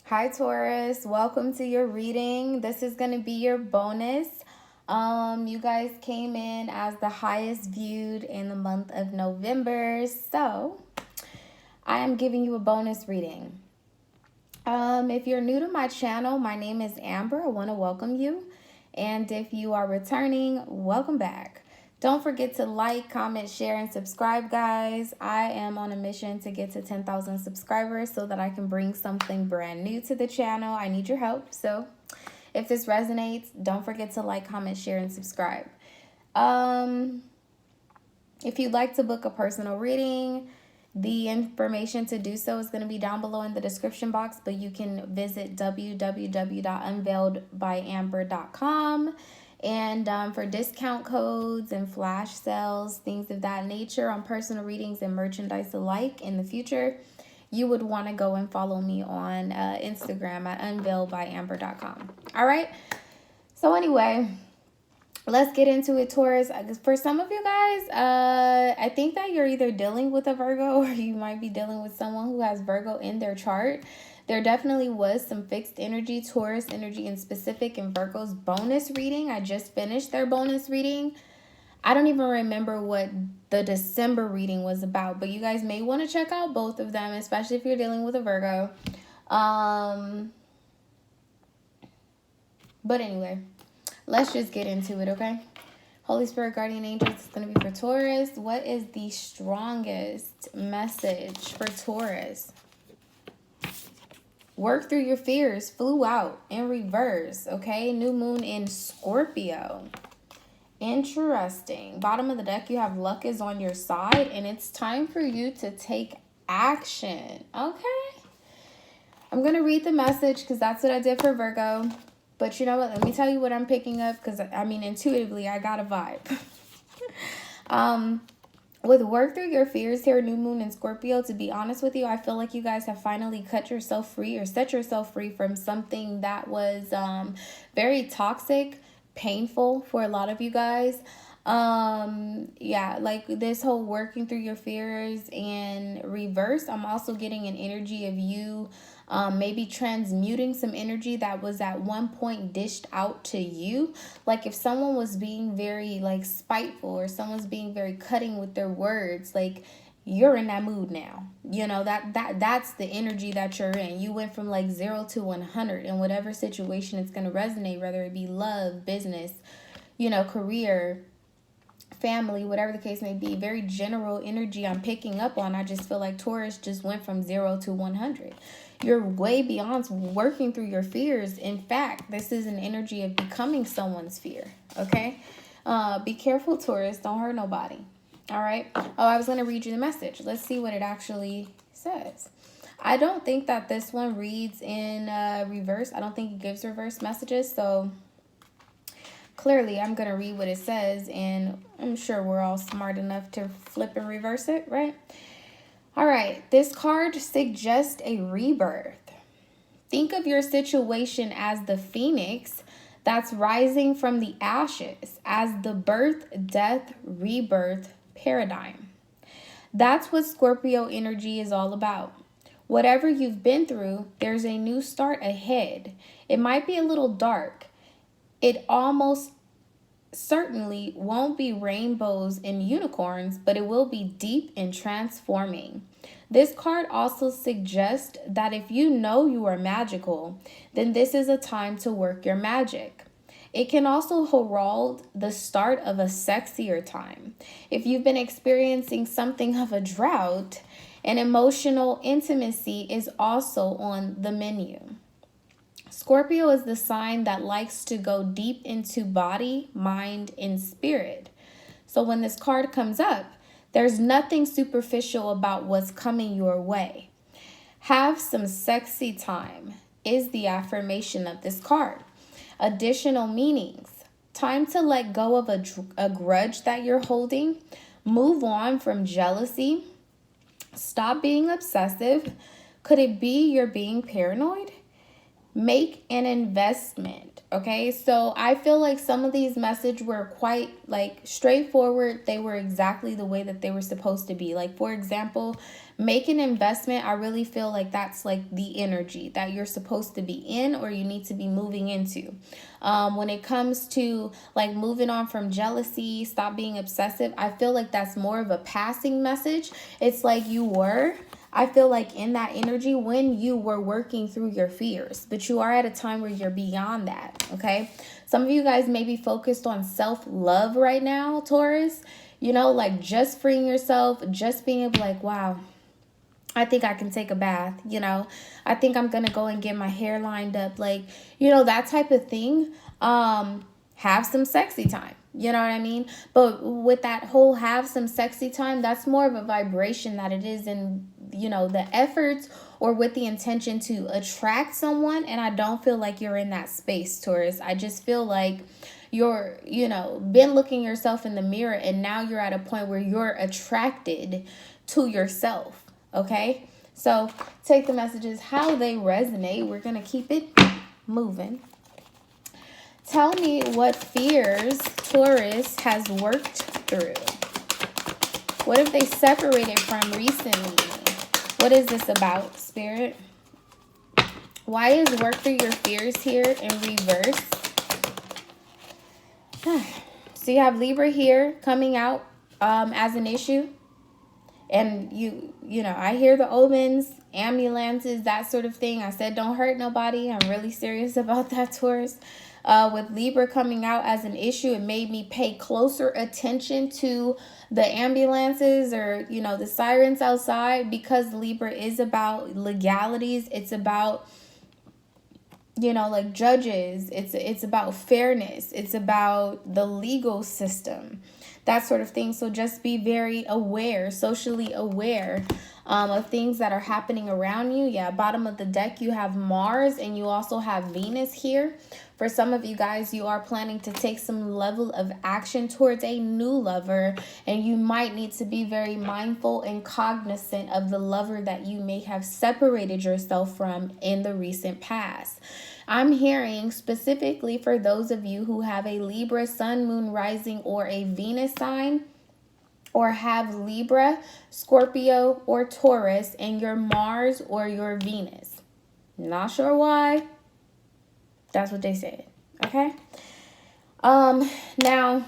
Hi Taurus, welcome to your reading. This is going to be your bonus. You guys came in as the highest viewed in the month of November, so I am giving you a bonus reading. If you're new to my channel, my name is Amber. I want to welcome you. And if you are returning, welcome back. Don't forget to like, comment, share, and subscribe, guys. I am on a mission to get to 10,000 subscribers so that I can bring something brand new to the channel. I need your help. So if this resonates, don't forget to like, comment, share, and subscribe. If you'd like to book a personal reading, the information to do so is going to be down below in the description box, but you can visit www.unveiledbyamber.com. And for discount codes and flash sales, things of that nature on personal readings and merchandise alike in the future, you would want to go and follow me on Instagram at unveiledbyamber.com. All right. So anyway, let's get into it, Taurus. For some of you guys, I think that you're either dealing with a Virgo or you might be dealing with someone who has Virgo in their chart. There definitely was some fixed energy, Taurus energy in specific, in Virgo's bonus reading. I just finished their bonus reading. I don't even remember what the December reading was about, but you guys may want to check out both of them, especially if you're dealing with a Virgo. But anyway, let's just get into it, okay? Holy Spirit, Guardian Angels, is going to be for Taurus. What is the strongest message for Taurus? Work through your fears. Flew out in reverse, okay? New moon in Scorpio. Interesting. Bottom of the deck, you have luck is on your side, and it's time for you to take action, okay? I'm going to read the message because that's what I did for Virgo. But you know what? Let me tell you what I'm picking up because, I mean, intuitively, I got a vibe. With work through your fears here, new moon in Scorpio, to be honest with you, I feel like you guys have finally cut yourself free or set yourself free from something that was very toxic, painful for a lot of you guys. Yeah, like this whole working through your fears and reverse, I'm also getting an energy of you maybe transmuting some energy that was at one point dished out to you. Like if someone was being very like spiteful or someone's being very cutting with their words, like you're in that mood now. You know, that's the energy that you're in. You went from like 0 to 100 in whatever situation it's going to resonate, whether it be love, business, you know, career, family, whatever the case may be. Very general energy I'm picking up on. I just feel like Taurus just went from 0 to 100. You're way beyond working through your fears. In fact, this is an energy of becoming someone's fear, okay? Be careful, Taurus. Don't hurt nobody, all right? Oh, I was going to read you the message. Let's see what it actually says. I don't think that this one reads in reverse. I don't think it gives reverse messages, so clearly I'm going to read what it says, and I'm sure we're all smart enough to flip and reverse it, right? All right, this card suggests a rebirth. Think of your situation as the phoenix that's rising from the ashes, as the birth, death, rebirth paradigm. That's what Scorpio energy is all about. Whatever you've been through, there's a new start ahead. It might be a little dark. It almost certainly won't be rainbows and unicorns, but it will be deep and transforming. This card also suggests that if you know you are magical, then this is a time to work your magic. It can also herald the start of a sexier time. If you've been experiencing something of a drought, an emotional intimacy is also on the menu. Scorpio is the sign that likes to go deep into body, mind, and spirit. So when this card comes up, there's nothing superficial about what's coming your way. Have some sexy time is the affirmation of this card. Additional meanings. Time to let go of a grudge that you're holding. Move on from jealousy. Stop being obsessive. Could it be you're being paranoid? Make an investment, okay? So I feel like some of these messages were quite like straightforward. They were exactly the way that they were supposed to be. Like, for example, Make an investment. I really feel like that's like the energy that you're supposed to be in or you need to be moving into. When it comes to like moving on from jealousy, stop being obsessive, I feel like that's more of a passing message. It's like I feel like in that energy when you were working through your fears, but you are at a time where you're beyond that, okay? Some of you guys may be focused on self-love right now, Taurus. You know, like just freeing yourself, just being able like, wow, I think I can take a bath, you know. I think I'm going to go and get my hair lined up. Like, you know, that type of thing. Have some sexy time. You know what I mean? But with that whole have some sexy time, that's more of a vibration that it is in, you know, the efforts or with the intention to attract someone. And I don't feel like you're in that space, Taurus. I just feel like you're, you know, been looking yourself in the mirror and now you're at a point where you're attracted to yourself. Okay, so take the messages how they resonate. We're going to keep it moving. Tell me what fears Taurus has worked through. What have they separated from recently? What is this about, Spirit? Why is work through your fears here in reverse? So you have Libra here coming out as an issue. And you know, I hear the omens, ambulances, that sort of thing. I said don't hurt nobody. I'm really serious about that, Taurus. With Libra coming out as an issue, it made me pay closer attention to the ambulances or, you know, the sirens outside, because Libra is about legalities. It's about, you know, like judges. It's about fairness. It's about the legal system, that sort of thing. So just be very aware, socially aware of things that are happening around you. Yeah, bottom of the deck, you have Mars and you also have Venus here. For some of you guys, you are planning to take some level of action towards a new lover, and you might need to be very mindful and cognizant of the lover that you may have separated yourself from in the recent past. I'm hearing specifically for those of you who have a Libra, Sun, Moon, Rising, or a Venus sign, or have Libra, Scorpio, or Taurus in your Mars or your Venus. Not sure why. That's what they said. Okay. Now,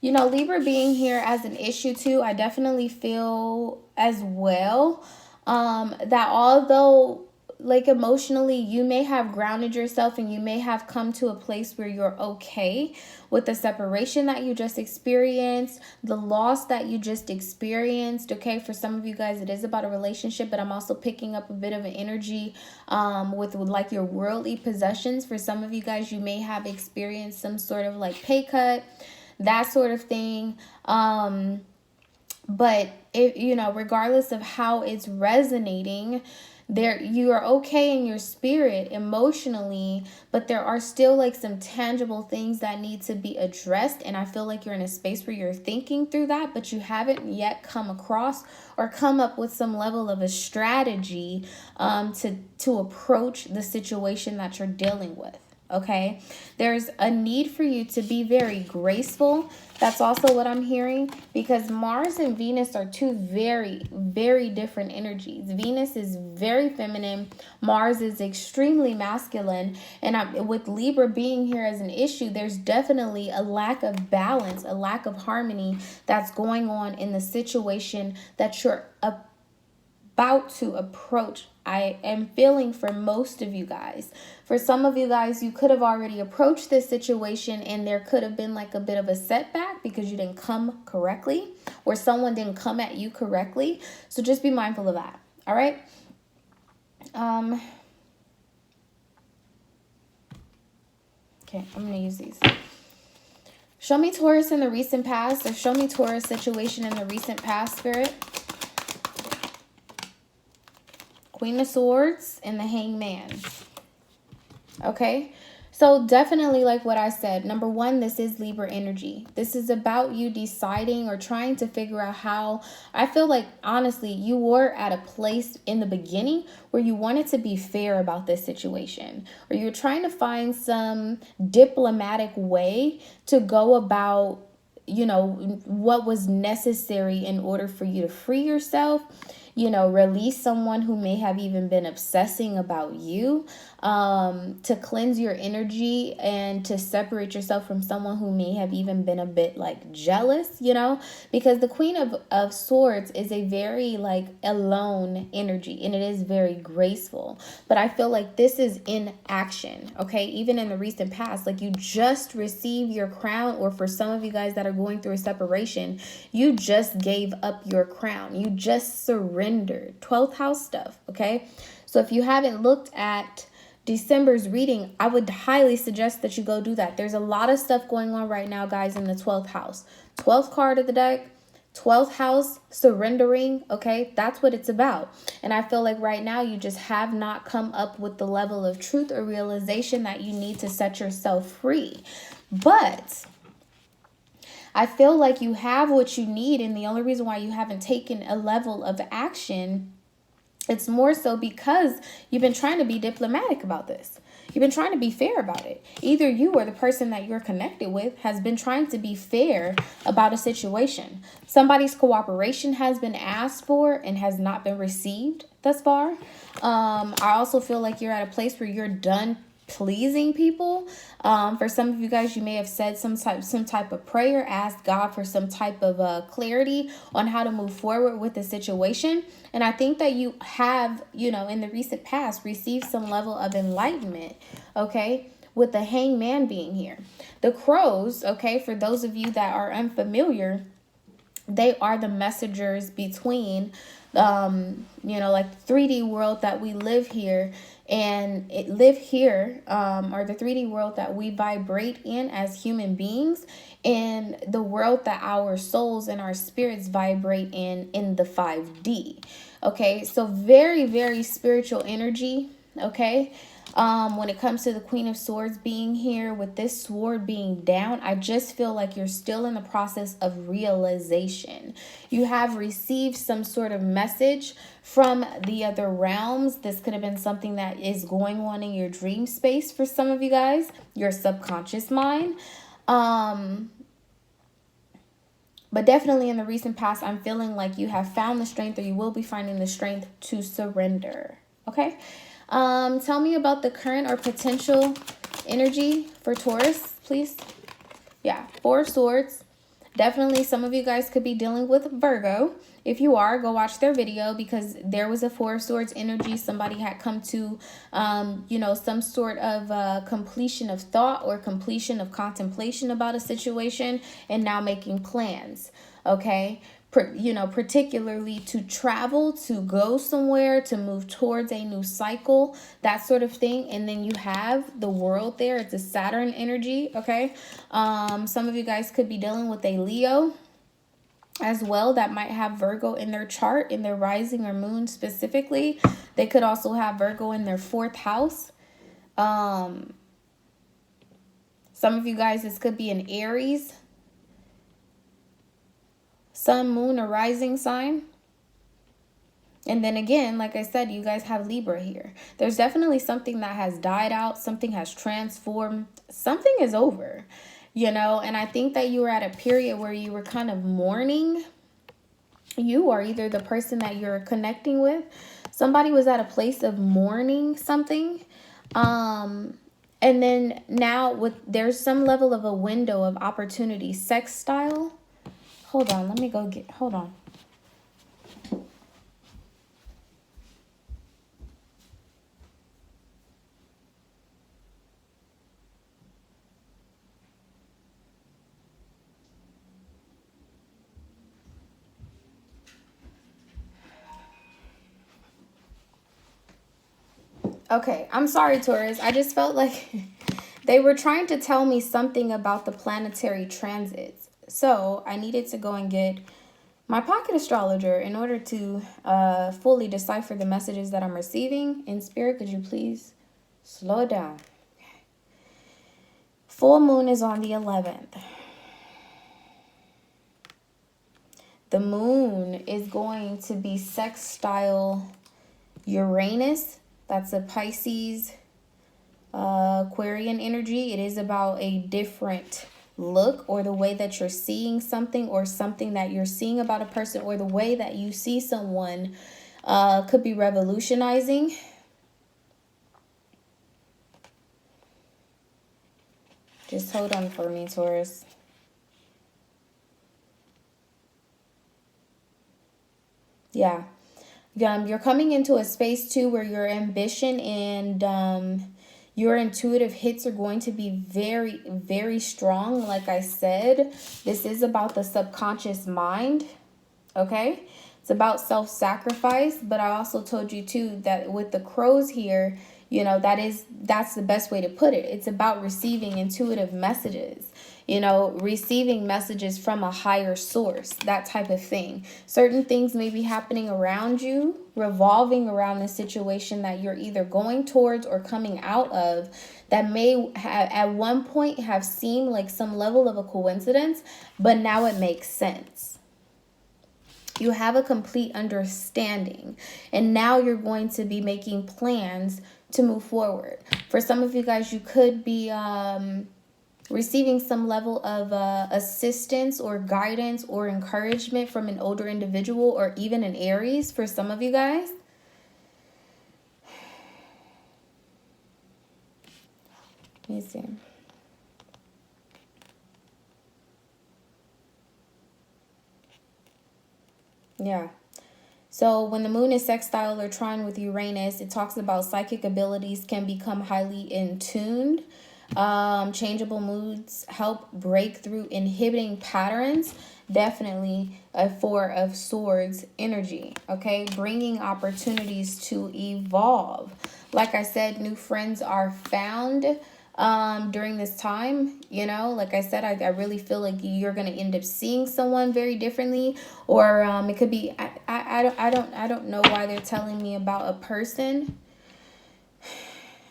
you know, Libra being here as an issue too, I definitely feel as well that although like emotionally you may have grounded yourself and you may have come to a place where you're okay with the separation that you just experienced, the loss that you just experienced. Okay, for some of you guys it is about a relationship, but I'm also picking up a bit of an energy with like your worldly possessions. For some of you guys, you may have experienced some sort of like pay cut, that sort of thing. But if, you know, regardless of how it's resonating, there you are okay in your spirit emotionally, but there are still like some tangible things that need to be addressed. And I feel like you're in a space where you're thinking through that, but you haven't yet come across or come up with some level of a strategy to approach the situation that you're dealing with. Okay, there's a need for you to be very graceful. That's also what I'm hearing, because Mars and Venus are two very, very different energies. Venus is very feminine. Mars is extremely masculine. And with Libra being here as an issue, there's definitely a lack of balance, a lack of harmony that's going on in the situation that you're about to approach. I am feeling for most of you guys. For some of you guys, you could have already approached this situation and there could have been like a bit of a setback because you didn't come correctly or someone didn't come at you correctly. So just be mindful of that. All right. Okay, I'm going to use these. Show me Taurus in the recent past, or show me Taurus situation in the recent past, Spirit. Queen of Swords and the Hangman. Okay, so definitely like what I said, number one, this is Libra energy. This is about you deciding or trying to figure out how. I feel like honestly you were at a place in the beginning where you wanted to be fair about this situation, or you're trying to find some diplomatic way to go about, you know, what was necessary in order for you to free yourself, you know, release someone who may have even been obsessing about you, to cleanse your energy and to separate yourself from someone who may have even been a bit like jealous, you know, because the Queen of Swords is a very like alone energy, and it is very graceful. But I feel like this is in action, okay? Even in the recent past, like you just received your crown, or for some of you guys that are going through a separation, you just gave up your crown. You just surrendered. 12th house stuff, okay? So if you haven't looked at December's reading, I would highly suggest that you go do that. There's a lot of stuff going on right now, guys, in the 12th house. 12th card of the deck, 12th house, surrendering, okay? That's what it's about. And I feel like right now you just have not come up with the level of truth or realization that you need to set yourself free. But I feel like you have what you need, and the only reason why you haven't taken a level of action, it's more so because you've been trying to be diplomatic about this. You've been trying to be fair about it. Either you or the person that you're connected with has been trying to be fair about a situation. Somebody's cooperation has been asked for and has not been received thus far. I also feel like you're at a place where you're done pleasing people. For some of you guys, you may have said some type of prayer, asked God for some type of clarity on how to move forward with the situation. And I think that you have, you know, in the recent past, received some level of enlightenment, okay, with the hangman being here. The crows, okay, for those of you that are unfamiliar, they are the messengers between, you know, like 3D world that we live here, and or the 3D world that we vibrate in as human beings, and the world that our souls and our spirits vibrate in the 5D. Okay, so very, very spiritual energy, okay? When it comes to the Queen of Swords being here with this sword being down, I just feel like you're still in the process of realization. You have received some sort of message from the other realms. This could have been something that is going on in your dream space for some of you guys, your subconscious mind. But definitely in the recent past, I'm feeling like you have found the strength, or you will be finding the strength to surrender. Okay? Tell me about the current or potential energy for Taurus, please. Yeah, 4 of Swords. Definitely some of you guys could be dealing with Virgo. If you are, go watch their video, because there was a 4 of Swords energy. Somebody had come to, you know, some sort of completion of thought or completion of contemplation about a situation, and now making plans, okay? You know, particularly to travel, to go somewhere, to move towards a new cycle, that sort of thing. And then you have the world there. It's a Saturn energy, okay? Some of you guys could be dealing with a Leo as well that might have Virgo in their chart, in their rising or moon specifically. They could also have Virgo in their 4th house. Some of you guys, this could be an Aries sun, moon, or rising sign. And then again, like I said, you guys have Libra here. There's definitely something that has died out. Something has transformed. Something is over, you know. And I think that you were at a period where you were kind of mourning. You or either the person that you're connecting with. Somebody was at a place of mourning something. And then now there's some level of a window of opportunity. Sex style. Hold on, hold on. Okay, I'm sorry, Taurus. I just felt like they were trying to tell me something about the planetary transits. So I needed to go and get my pocket astrologer in order to fully decipher the messages that I'm receiving. In spirit, could you please slow it down? Okay. Full moon is on the 11th. The moon is going to be sextile Uranus. That's a Pisces, Aquarian energy. It is about a different look, or the way that you're seeing something, or something that you're seeing about a person, or the way that you see someone could be revolutionizing. Just hold on for me, Taurus. Yeah. You're coming into a space too where your ambition and your intuitive hits are going to be very, very strong. Like I said, this is about the subconscious mind. Okay? It's about self-sacrifice. But I also told you too that with the crows here, you know, that's the best way to put it. It's about receiving intuitive messages, you know, receiving messages from a higher source, that type of thing. Certain things may be happening around you, revolving around the situation that you're either going towards or coming out of, that may have, at one point have seemed like some level of a coincidence, but now it makes sense. You have a complete understanding, and now you're going to be making plans to move forward. For some of you guys, you could be receiving some level of assistance or guidance or encouragement from an older individual, or even an Aries for some of you guys. Let me see. Yeah. So when the moon is sextile or trine with Uranus, it talks about psychic abilities can become highly in tuned. Changeable moods help break through inhibiting patterns. Definitely a Four of Swords energy. Okay, bringing opportunities to evolve. Like I said, new friends are found during this time. You know, like I said, I really feel like you're going to end up seeing someone very differently, or it could be I don't know why they're telling me about a person.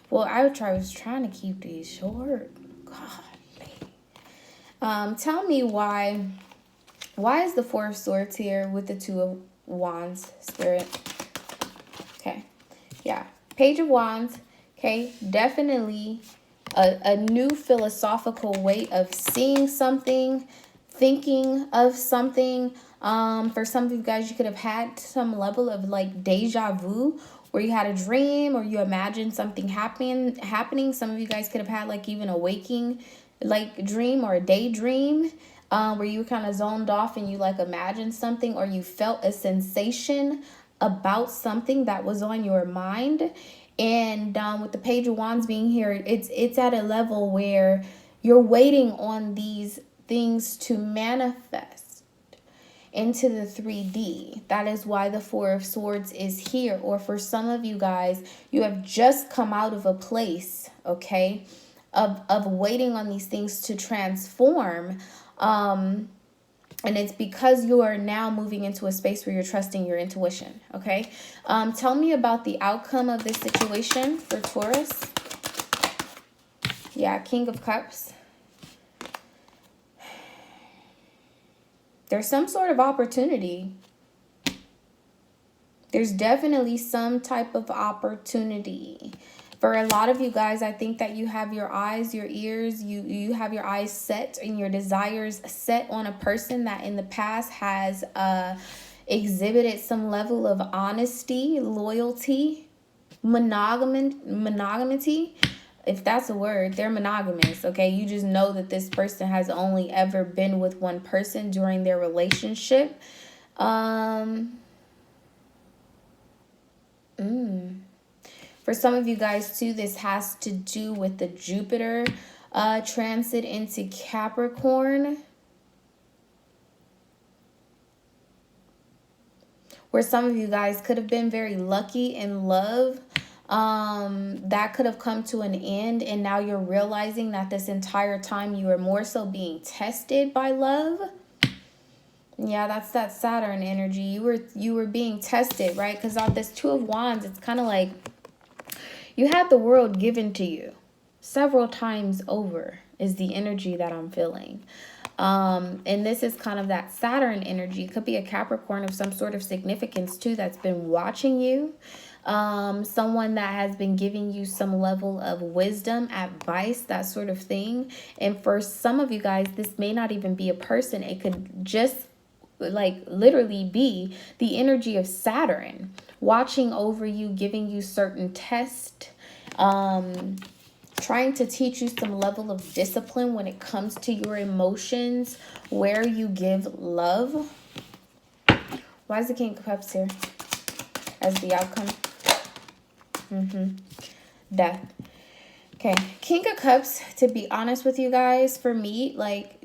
Well, I was trying to keep these short. God. Tell me why is the Four of Swords here with the Two of Wands, Spirit? Okay. Yeah. Page of Wands. Okay. Definitely a new philosophical way of seeing something, thinking of something. For some of you guys, you could have had some level of like deja vu, where you had a dream or you imagined something happening. Some of you guys could have had like even a waking like dream or a daydream, where you kind of zoned off and you like imagined something, or you felt a sensation about something that was on your mind. And with the Page of Wands being here, it's at a level where you're waiting on these things to manifest into the 3D. That is why the Four of Swords is here. Or for some of you guys, you have just come out of a place, okay, of waiting on these things to transform. And it's because you are now moving into a space where you're trusting your intuition, okay? Tell me about the outcome of this situation for Taurus. Yeah, King of Cups. There's some sort of opportunity. There's definitely some type of opportunity. For a lot of you guys, I think that you have your eyes, your ears, you have your eyes set and your desires set on a person that in the past has exhibited some level of honesty, loyalty, monogamity. If that's a word, they're monogamous, okay? You just know that this person has only ever been with one person during their relationship. For some of you guys too, this has to do with the Jupiter transit into Capricorn, where some of you guys could have been very lucky in love. That could have come to an end, and now you're realizing that this entire time you were more so being tested by love. Yeah, that's that Saturn energy. You were being tested, right? Because on this Two of Wands, it's kind of like you had the world given to you several times over is the energy that I'm feeling. And this is kind of that Saturn energy. It could be a Capricorn of some sort of significance too that's been watching you. someone that has been giving you some level of wisdom, advice, that sort of thing. And for some of you guys, this may not even be a person. It could just like literally be the energy of Saturn watching over you, giving you certain tests, trying to teach you some level of discipline when it comes to your emotions, where you give love. Why is the King of Cups here as the outcome? Death. Okay, King of Cups, to be honest with you guys, for me, like,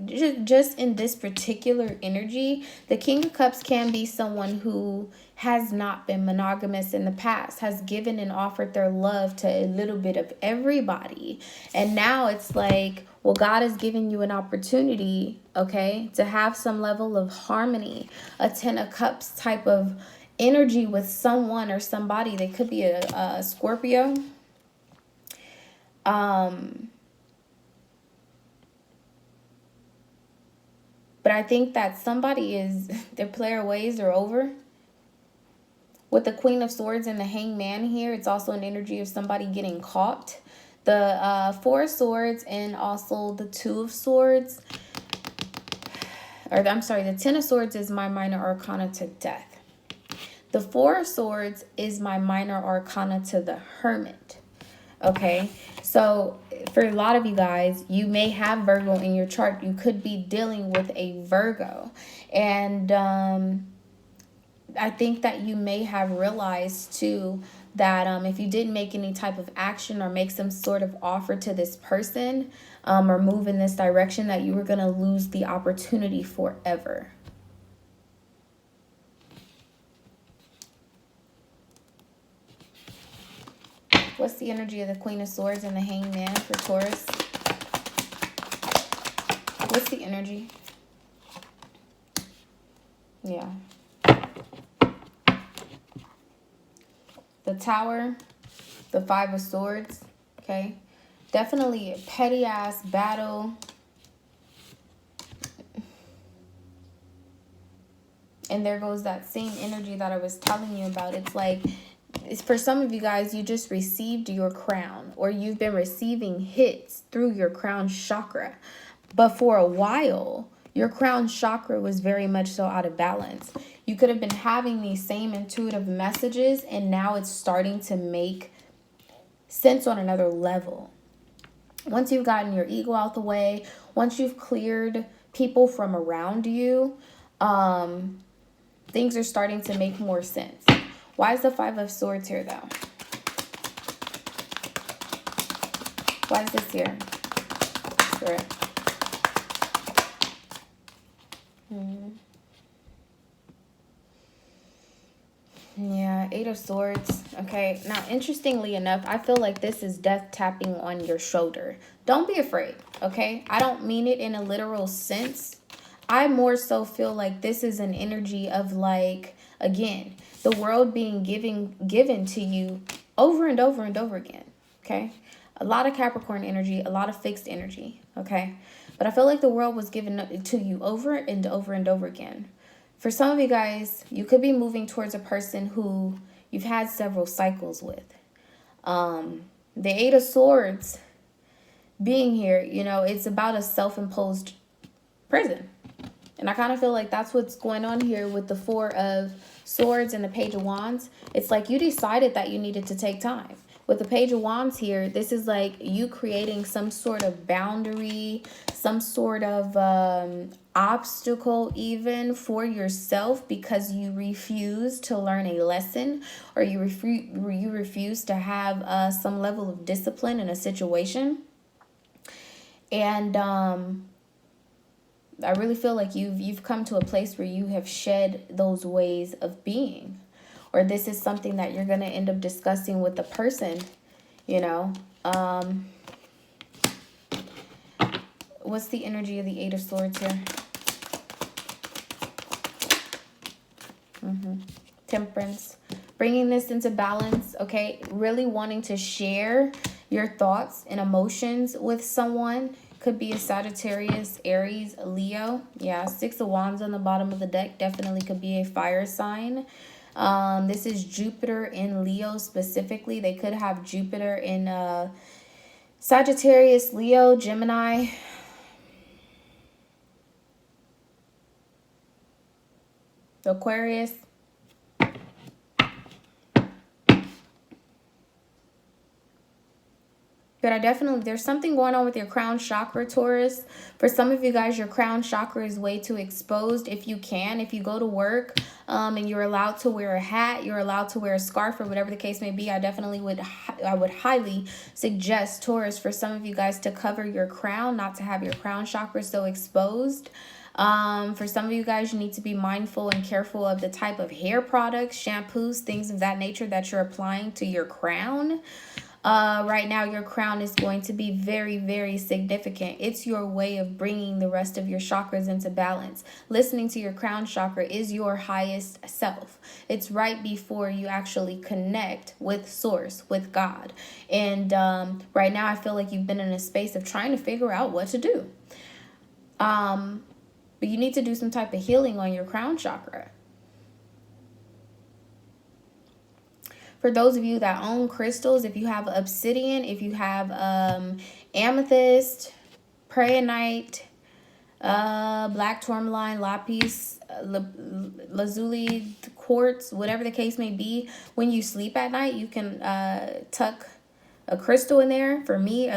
just in this particular energy, the King of Cups can be someone who has not been monogamous in the past, has given and offered their love to a little bit of everybody. And now it's like, well, God has given you an opportunity, okay, to have some level of harmony, a Ten of Cups type of energy with someone or somebody. They could be a Scorpio. But I think that somebody is, their player ways are over. With the Queen of Swords and the Hangman here, it's also an energy of somebody getting caught. The Four of Swords and also the Two of Swords, or I'm sorry, the Ten of Swords is my minor arcana to death. The Four of Swords is my minor arcana to the Hermit. Okay, so for a lot of you guys, you may have Virgo in your chart. You could be dealing with a Virgo. And I think that you may have realized too that if you didn't make any type of action or make some sort of offer to this person or move in this direction, that you were going to lose the opportunity forever. What's the energy of the Queen of Swords and the Hangman for Taurus? What's the energy? Yeah. The Tower, the Five of Swords, okay? Definitely a petty-ass battle. And there goes that same energy that I was telling you about. It's like, for some of you guys, you just received your crown, or you've been receiving hits through your crown chakra. But for a while, your crown chakra was very much so out of balance. You could have been having these same intuitive messages, and now it's starting to make sense on another level. Once you've gotten your ego out the way, once you've cleared people from around you, things are starting to make more sense. Why is the Five of Swords here, though? Why is this here? Spirit. Yeah, Eight of Swords. Okay, now interestingly enough, I feel like this is death tapping on your shoulder. Don't be afraid, okay? I don't mean it in a literal sense. I more so feel like this is an energy of, like, again, the world being given to you over and over and over again, okay? A lot of Capricorn energy, a lot of fixed energy, okay? But I feel like the world was given to you over and over and over again. For some of you guys, you could be moving towards a person who you've had several cycles with. The Eight of Swords being here, you know, it's about a self-imposed prison. And I kind of feel like that's what's going on here with the Four of Swords and the Page of Wands. It's like you decided that you needed to take time. With the Page of Wands here, this is like you creating some sort of boundary, some sort of obstacle even for yourself, because you refuse to learn a lesson, or you refuse to have some level of discipline in a situation. And I really feel like you've come to a place where you have shed those ways of being. Or this is something that you're going to end up discussing with the person, you know. What's the energy of the Eight of Swords here? Temperance. Bringing this into balance, okay? Really wanting to share your thoughts and emotions with someone. Could be a Sagittarius, Aries, Leo. Yeah, Six of Wands on the bottom of the deck. Definitely could be a fire sign. This is Jupiter in Leo specifically. They could have Jupiter in Sagittarius, Leo, Gemini. Aquarius. But there's something going on with your crown chakra, Taurus. For some of you guys, your crown chakra is way too exposed. If you go to work and you're allowed to wear a hat, you're allowed to wear a scarf, or whatever the case may be, I would highly suggest, Taurus, for some of you guys to cover your crown, not to have your crown chakra so exposed. For some of you guys, you need to be mindful and careful of the type of hair products, shampoos, things of that nature that you're applying to your crown. Right now, your crown is going to be very, very significant. It's your way of bringing the rest of your chakras into balance. Listening to your crown chakra is your highest self. It's right before you actually connect with source, with God. And right now, I feel like you've been in a space of trying to figure out what to do. But you need to do some type of healing on your crown chakra. For those of you that own crystals, if you have obsidian, if you have amethyst, prayanite, black tourmaline, lapis, lazuli, quartz, whatever the case may be, when you sleep at night, you can tuck a crystal in there. For me,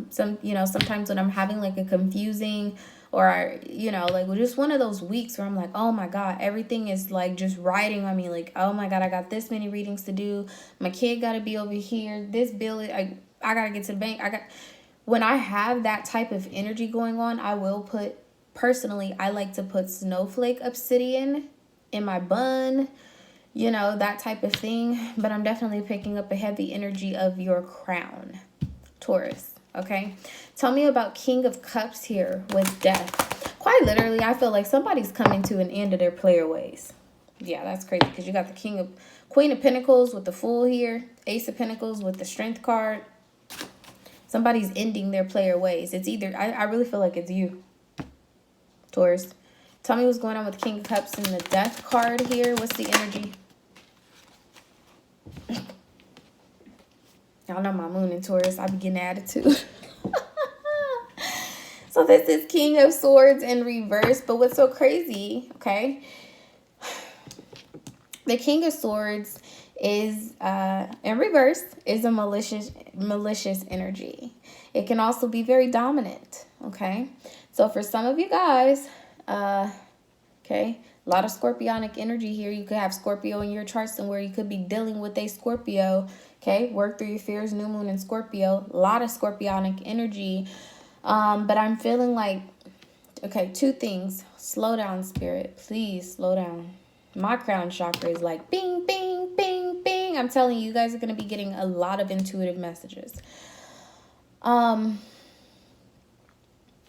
sometimes when I'm having like a confusing or, like just one of those weeks where I'm like, oh my God, everything is like just riding on me. Like, oh my God, I got this many readings to do. My kid got to be over here. This bill, I got to get to the bank. When I have that type of energy going on, I like to put snowflake obsidian in my bun, that type of thing. But I'm definitely picking up a heavy energy of your crown, Taurus. Okay, tell me about King of Cups here with Death. Quite literally, I feel like somebody's coming to an end of their player ways. Yeah, that's crazy because you got the Queen of Pentacles with the Fool here, Ace of Pentacles with the Strength card. Somebody's ending their player ways. It's either, I really feel like it's you, Taurus. Tell me what's going on with King of Cups and the Death card here. What's the energy? Y'all know my moon in Taurus. I be getting attitude. So this is King of Swords in reverse. But what's so crazy, okay? The King of Swords is, in reverse, is a malicious energy. It can also be very dominant, okay? So for some of you guys, okay, a lot of scorpionic energy here. You could have Scorpio in your chart somewhere. You could be dealing with a Scorpio. Okay, work through your fears, new moon in Scorpio. A lot of scorpionic energy. But I'm feeling like, okay, two things. Slow down, Spirit. Please slow down. My crown chakra is like bing, bing, bing, bing. I'm telling you, you guys are going to be getting a lot of intuitive messages.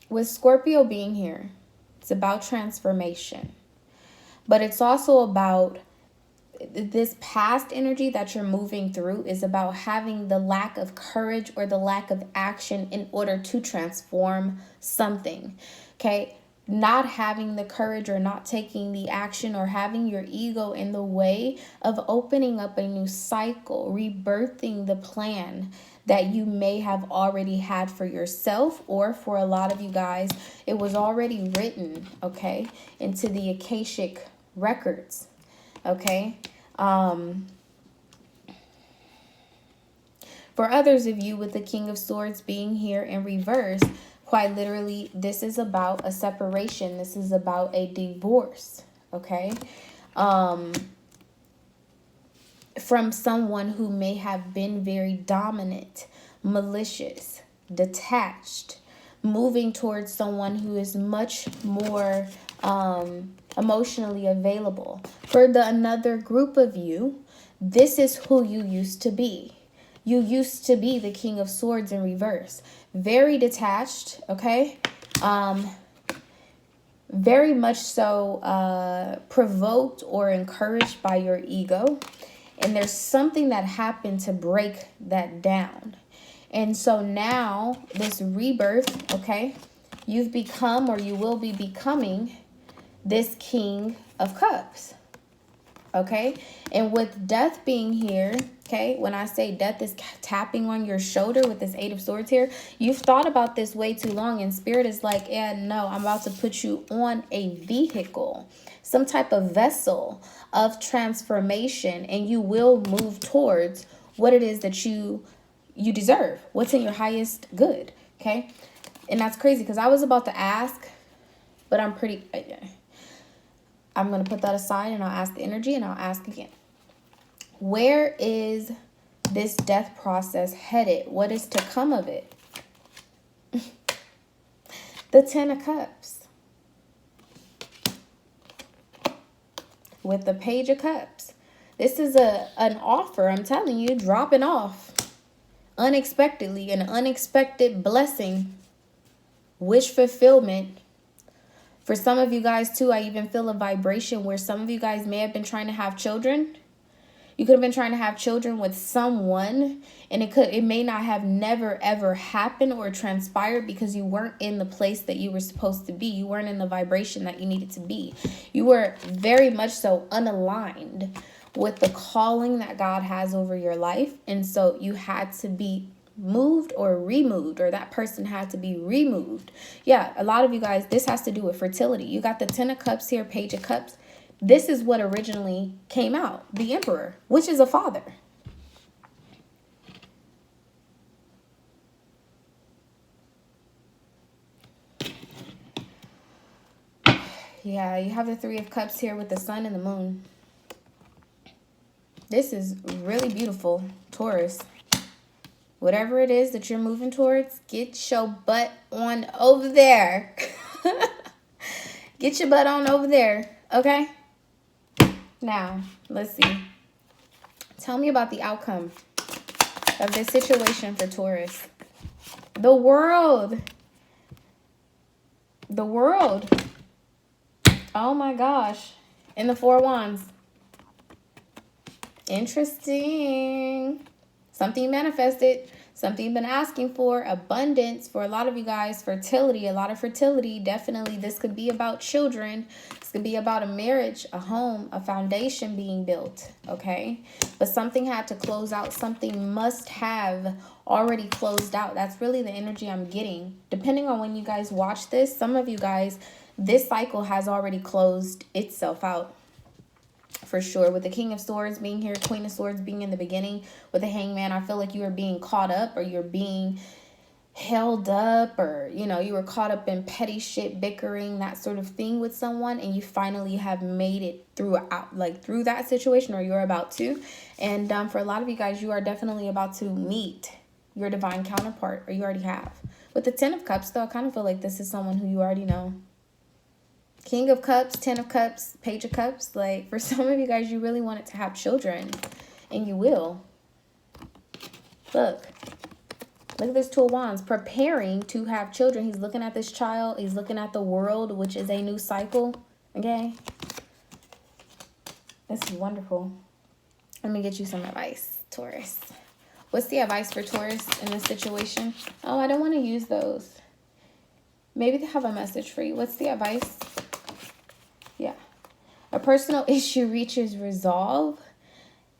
With Scorpio being here, it's about transformation. But it's also about this past energy that you're moving through is about having the lack of courage or the lack of action in order to transform something. Okay, not having the courage or not taking the action or having your ego in the way of opening up a new cycle, rebirthing the plan that you may have already had for yourself, or for a lot of you guys, it was already written, okay, into the Akashic records, okay? For others of you, with the King of Swords being here in reverse, quite literally, this is about a separation. This is about a divorce, okay? From someone who may have been very dominant, malicious, detached, moving towards someone who is much more emotionally available. For another group of you, this is who you used to be. You used to be the King of Swords in reverse. Very detached, okay? Very much so provoked or encouraged by your ego. And there's something that happened to break that down. And so now, this rebirth, okay, you've become, or you will be becoming, this King of Cups. Okay, and with death being here, okay, when I say death is tapping on your shoulder with this Eight of Swords here, you've thought about this way too long, and Spirit is like, yeah, no, I'm about to put you on a vehicle, some type of vessel of transformation, and you will move towards what it is that you deserve, what's in your highest good. Okay, and that's crazy because I was about to ask, but I'm going to put that aside, and I'll ask the energy, and I'll ask again. Where is this death process headed? What is to come of it? The Ten of Cups. With the Page of Cups. This is an offer, I'm telling you, dropping off. Unexpectedly, an unexpected blessing. Wish fulfillment. For some of you guys too, I even feel a vibration where some of you guys may have been trying to have children. You could have been trying to have children with someone, and it may not have never ever happened or transpired because you weren't in the place that you were supposed to be. You weren't in the vibration that you needed to be. You were very much so unaligned with the calling that God has over your life, and so you had to be moved or removed, or that person had to be removed. Yeah, a lot of you guys, this has to do with fertility. You got the Ten of Cups here, Page of Cups. This is what originally came out, the Emperor, which is a father. Yeah, you have the Three of Cups here with the Sun and the Moon. This is really beautiful, Taurus. Whatever it is that you're moving towards, get your butt on over there. Get your butt on over there, okay? Now, let's see. Tell me about the outcome of this situation for Taurus. The World. The World. Oh my gosh. And the Four Wands. Interesting. Something manifested. Something you've been asking for. Abundance. For a lot of you guys, fertility. A lot of fertility. Definitely this could be about children. This could be about a marriage, a home, a foundation being built. Okay? But something had to close out. Something must have already closed out. That's really the energy I'm getting. Depending on when you guys watch this, some of you guys, this cycle has already closed itself out. For sure. With the King of Swords being here, Queen of Swords being in the beginning, with the Hangman, I feel like you are being caught up, or you're being held up, or, you know, you were caught up in petty shit, bickering, that sort of thing with someone, and you finally have made it through that situation, or you're about to. And for a lot of you guys, you are definitely about to meet your divine counterpart, or you already have. With the Ten of Cups, though, I kind of feel like this is someone who you already know. King of Cups, Ten of Cups, Page of Cups. Like, for some of you guys, you really wanted to have children. And you will. Look. Look at this Two of Wands. Preparing to have children. He's looking at this child. He's looking at the world, which is a new cycle. Okay? This is wonderful. Let me get you some advice, Taurus. What's the advice for Taurus in this situation? Oh, I don't want to use those. Maybe they have a message for you. What's the advice? Yeah. A personal issue reaches resolve.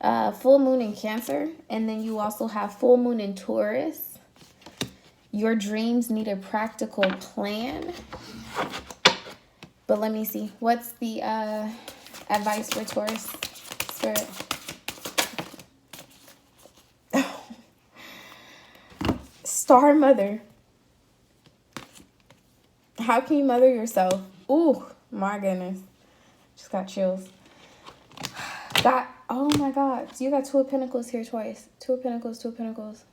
Full moon in Cancer. And then you also have full moon in Taurus. Your dreams need a practical plan. But let me see. What's the advice for Taurus? Spirit. Star Mother. How can you mother yourself? Ooh, my goodness. Just got chills. Oh my God. So you got Two of Pentacles here twice. Two of Pentacles, Two of Pentacles.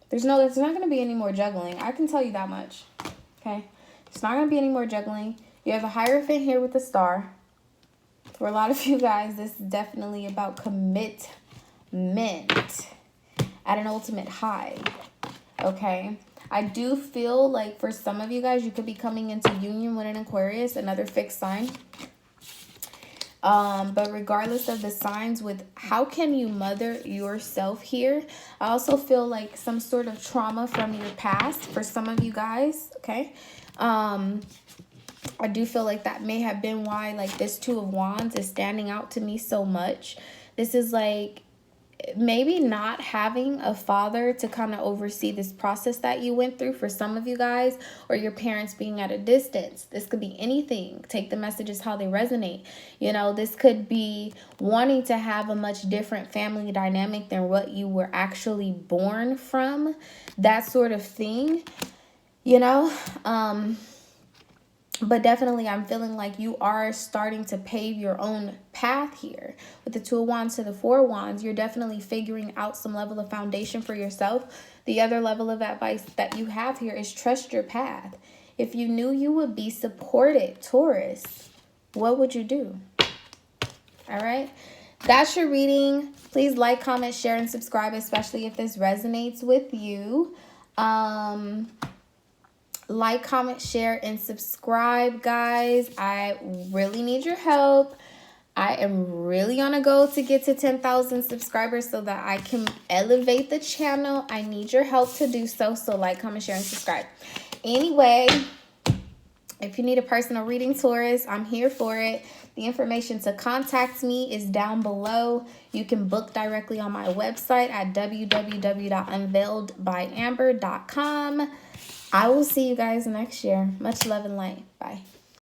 There's not going to be any more juggling. I can tell you that much. Okay? It's not going to be any more juggling. You have a Hierophant here with the star. For a lot of you guys, this is definitely about commitment at an ultimate high. Okay? I do feel like for some of you guys, you could be coming into union with an Aquarius, another fixed sign. But regardless of the signs, with how can you mother yourself here? I also feel like some sort of trauma from your past for some of you guys, okay? I do feel like that may have been why, like, this Two of Wands is standing out to me so much. This is like maybe not having a father to kind of oversee this process that you went through for some of you guys, or your parents being at a distance. This could be anything. Take the messages how they resonate. You know, this could be wanting to have a much different family dynamic than what you were actually born from, that sort of thing, you know. But definitely, I'm feeling like you are starting to pave your own path here. With the Two of Wands to the Four of Wands, you're definitely figuring out some level of foundation for yourself. The other level of advice that you have here is trust your path. If you knew you would be supported, Taurus, what would you do? All right. That's your reading. Please like, comment, share, and subscribe, especially if this resonates with you. Like, comment, share, and subscribe, guys. I really need your help. I am really on a goal to get to 10,000 subscribers so that I can elevate the channel. I need your help to do so. So like, comment, share, and subscribe. Anyway, if you need a personal reading, Taurus, I'm here for it. The information to contact me is down below. You can book directly on my website at www.unveiledbyamber.com. I will see you guys next year. Much love and light. Bye.